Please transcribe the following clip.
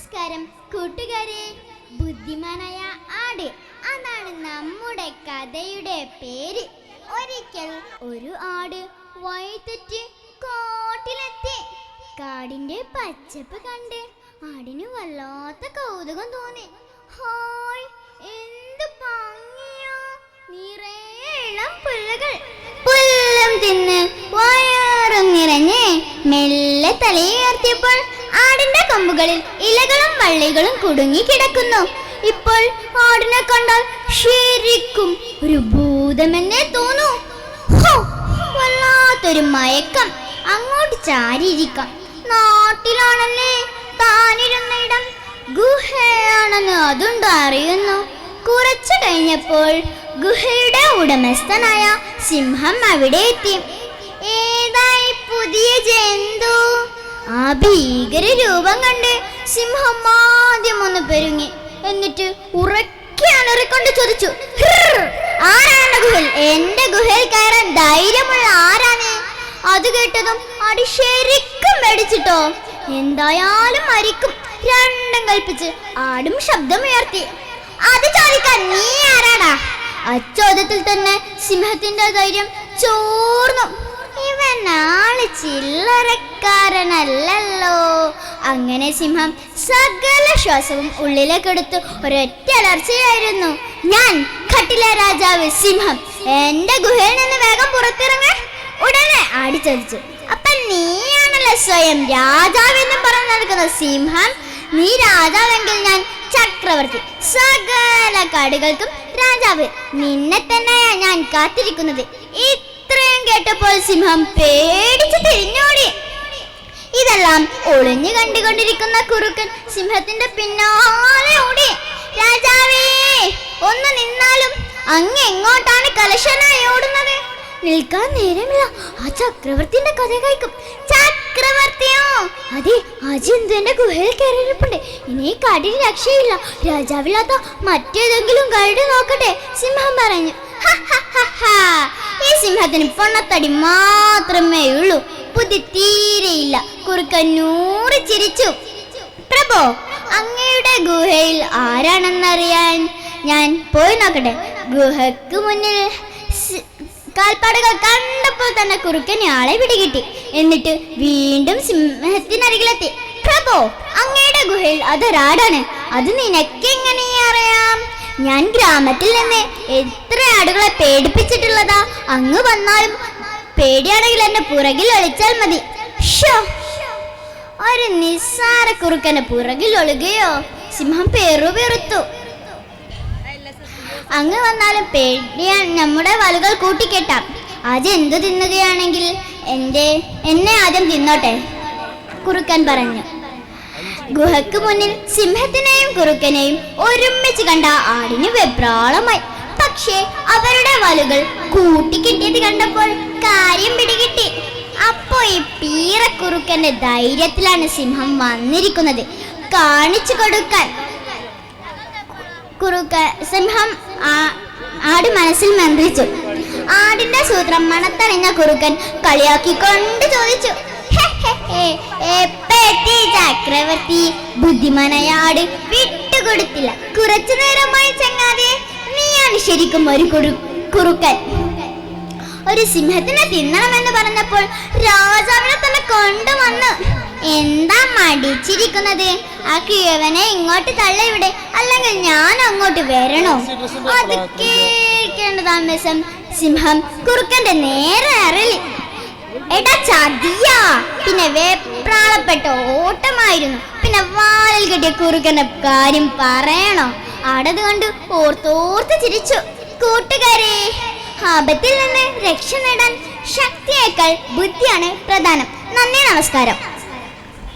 നമസ്കാരം കൂട്ടുകാരെ. ബുദ്ധിമാനായ ആട്, അതാണ് നമ്മുടെ കഥയുടെ പേര്. ഒരിക്കൽ ഒരു ആട് വഴിതെറ്റി കാട്ടിലെത്തി. കാടിന്റെ പച്ചപ്പ് കണ്ട് ആടിന് വല്ലാത്ത കൗതുകം തോന്നി. ഹായ്, എന്ത് ഭംഗിയാ! നിറയെ ഇളം പുല്ലുകൾ. പുല്ലും തിന്ന് വയറും നിറഞ്ഞ് മെല്ലെ തലയുയർത്തിയപ്പോൾ ആടിന്റെ കൊമ്പുകളിൽ ഇലകളും വള്ളികളും കുടുങ്ങി കിടക്കുന്നു. ഇപ്പോൾ ആടിനെ കണ്ടാൽ ശരിക്കും ഒരു ഭൂതമെന്നേ തോന്നൂ. വല്ലാത്തൊരു മയക്കം. അങ്ങോട്ട് ചാരിയിരിക്കാം. നാട്ടിലാണല്ലേ താനിരുന്ന ഇടം, ഗുഹയാണെന്ന് അതുണ്ടോ അറിയുന്നു. കുറച്ചു കഴിഞ്ഞപ്പോൾ ഗുഹയുടെ ഉടമസ്ഥനായ സിംഹം അവിടെ എത്തി. ഏതായി പുതിയ ജന്തു? ആ ഭീകര രൂപം കണ്ട് സിംഹം ആദ്യം ഒന്ന് പെരുങ്ങി. എന്നിട്ട് ഉറക്കെ അലറിക്കൊണ്ട് ചോദിച്ചു, ആരാണ് ഗുഹയിൽ? എന്റെ ഗുഹയിൽ കയറാൻ ധൈര്യമുള്ള ആരാണ്? അത് കേട്ടതും അടി ശരിക്കും പേടിച്ചിട്ടോ. എന്തായാലും മരിക്കും, രണ്ടും കൽപ്പിച്ച് ആടും ശബ്ദമുയർത്തി. അത് ചോദിക്കാൻ നീ ആരാടാ? അച്ചോദ്യത്തിൽ തന്നെ സിംഹത്തിന്റെ ധൈര്യം ചോർന്നു. ഇവൻ ആള് ചില്ലറക്കാരനല്ലല്ലോ. അങ്ങനെ സിംഹം സകല ശ്വാസവും ഉള്ളിലേക്കെടുത്ത് ഒരൊറ്റ അലർച്ചയായിരുന്നു. ഞാൻ ഖട്ടിലെ രാജാവ് സിംഹം, എന്റെ ഗുഹയിൽ നിന്ന് വേഗം പുറത്തിറങ്ങ. ഉടനെ ആടി ചോദിച്ചു, അപ്പൊ നീയാണല്ലോ സ്വയം രാജാവെന്ന് പറഞ്ഞു നടക്കുന്ന സിംഹം? നീ രാജാവെങ്കിൽ ഞാൻ ചക്രവർത്തി, സകല കാടുകൾക്കും രാജാവ്. നിന്നെ തന്നെയാ ഞാൻ കാത്തിരിക്കുന്നത്. ഇത്രയും കേട്ടപ്പോൾ സിംഹം പേടിച്ച് തിരിഞ്ഞോടി. ഇതെല്ലാം ഒളിഞ്ഞു കണ്ടുകൊണ്ടിരിക്കുന്ന കുറുക്കൻ സിംഹത്തിന്റെ പിന്നാലെ ഓടി. രാജാവേ, ഒന്ന് നിന്നാലും, അങ്ങ് എങ്ങോട്ടാണ് കലശനായി ഓടുന്നത്? നിൽക്കാൻ നേരമില്ല, ആ ചക്രവർത്തിന്റെ കഥ കേൾക്കും. ചക്രവർത്തിയോ? അതെ, ആ ജന്തുവിന്റെ ഗുഹയിൽ കയറിയിരിപ്പുണ്ട്. ഇനി കാടിൽ രക്ഷയില്ല. രാജാവില്ലാത്ത മറ്റേതെങ്കിലും ഗൈഡ് നോക്കട്ടെ, സിംഹം പറഞ്ഞു. ഈ സിംഹത്തിന് പൊണ്ണത്തടി മാത്രമേ ഉള്ളൂ, ബുദ്ധി തീരെയില്ല. കുറുക്കൻ നൂറ് ചിരിച്ചു. പ്രഭോ, അങ്ങയുടെ ഗുഹയിൽ ആരാണെന്നറിയാൻ ഞാൻ പോയി നോക്കട്ടെ. ഗുഹക്ക് മുന്നിൽ കാൽപ്പാടുകൾ കണ്ടപ്പോൾ തന്നെ കുറുക്കൻ ആളെ പിടികിട്ടി. എന്നിട്ട് വീണ്ടും സിംഹത്തിനരികിലെത്തി. പ്രഭോ, അങ്ങയുടെ ഗുഹയിൽ അതൊരാടാണ്. അത് നിനക്കെങ്ങനെ അറിയാം? ഞാൻ ഗ്രാമത്തിൽ നിന്ന് എത്ര ആടുകളെ പേടിപ്പിച്ചിട്ടുള്ളതാ. അങ്ങ് വന്നാലും പേടിയാണെങ്കിൽ എന്നെ പുറകിൽ ഒളിച്ചാൽ മതി. ഒരു നിസ്സാര കുറുക്കനെ പുറകിൽ ഒളുകയോ? സിംഹം പെറുത്തു. അങ്ങ് വന്നാലും പേടിയാൻ നമ്മുടെ വലുകൾ കൂട്ടിക്കെട്ടാം. അതെന്തു തിന്നുകയാണെങ്കിൽ എന്നെ ആദ്യം തിന്നോട്ടെ, കുറുക്കൻ പറഞ്ഞു. ഗുഹക്ക് മുന്നിൽ സിംഹത്തിനെയും കുറുക്കനെയും ഒരുമിച്ച് കണ്ട ആടിന് വെപ്രാളമായി. പക്ഷേ അവരുടെ വലുകൾ കൂട്ടിക്കിട്ടിയത് കണ്ടപ്പോൾ കാര്യം പിടികിട്ടി. അപ്പോ ഈ പീറക്കുറുക്കന്റെ ധൈര്യത്തിലാണ് സിംഹം വന്നിരിക്കുന്നത്, കാണിച്ചു കൊടുക്കാൻ. സിംഹം ആട് മനസ്സിൽ മന്ത്രിച്ചു. ആടിന്റെ സൂത്രം മണത്തറിഞ്ഞ കുറുക്കൻ കളിയാക്കിക്കൊണ്ട് ചോദിച്ചു, ചക്രവർത്തി? ബുദ്ധിമാനായ ആട് വിട്ടുകൊടുത്തില്ല. കുറച്ചു നേരമായി ചങ്ങാതെ, നീയാണ് ശരിക്കും ഒരു കുറുക്കൻ. ഒരു സിംഹത്തിനെ തിന്നണമെന്ന് പറഞ്ഞപ്പോൾ രാജാവിനെ തന്നെ കൊണ്ടുവന്നു. എന്താ മടിച്ചിരിക്കുന്നത്? ആ കിഴവനെ ഇങ്ങോട്ട് തള്ളിവിടെ, അല്ലെങ്കിൽ ഞാൻ അങ്ങോട്ട് വരണോ? അത് കേൾക്കേണ്ട താമസം സിംഹം കുറുക്കന്റെ നേരെ അരളി. എടാ ചതിയാ! പിന്നെ വെപ്രാളപ്പെട്ട ഓട്ടമായിരുന്നു. പിന്നെ വാലിൽ കെട്ടിയ കുറുക്കന്റെ കാര്യം പറയണോ? ആടത് കണ്ട് ഓർത്തോർത്ത് ചിരിച്ചു. കൂട്ടുകാരെ, ആപത്തിൽ നിന്ന് രക്ഷ നേടാൻ ശക്തിയേക്കാൾ ബുദ്ധിയാണ് പ്രധാനം. നന്ദി, നമസ്കാരം.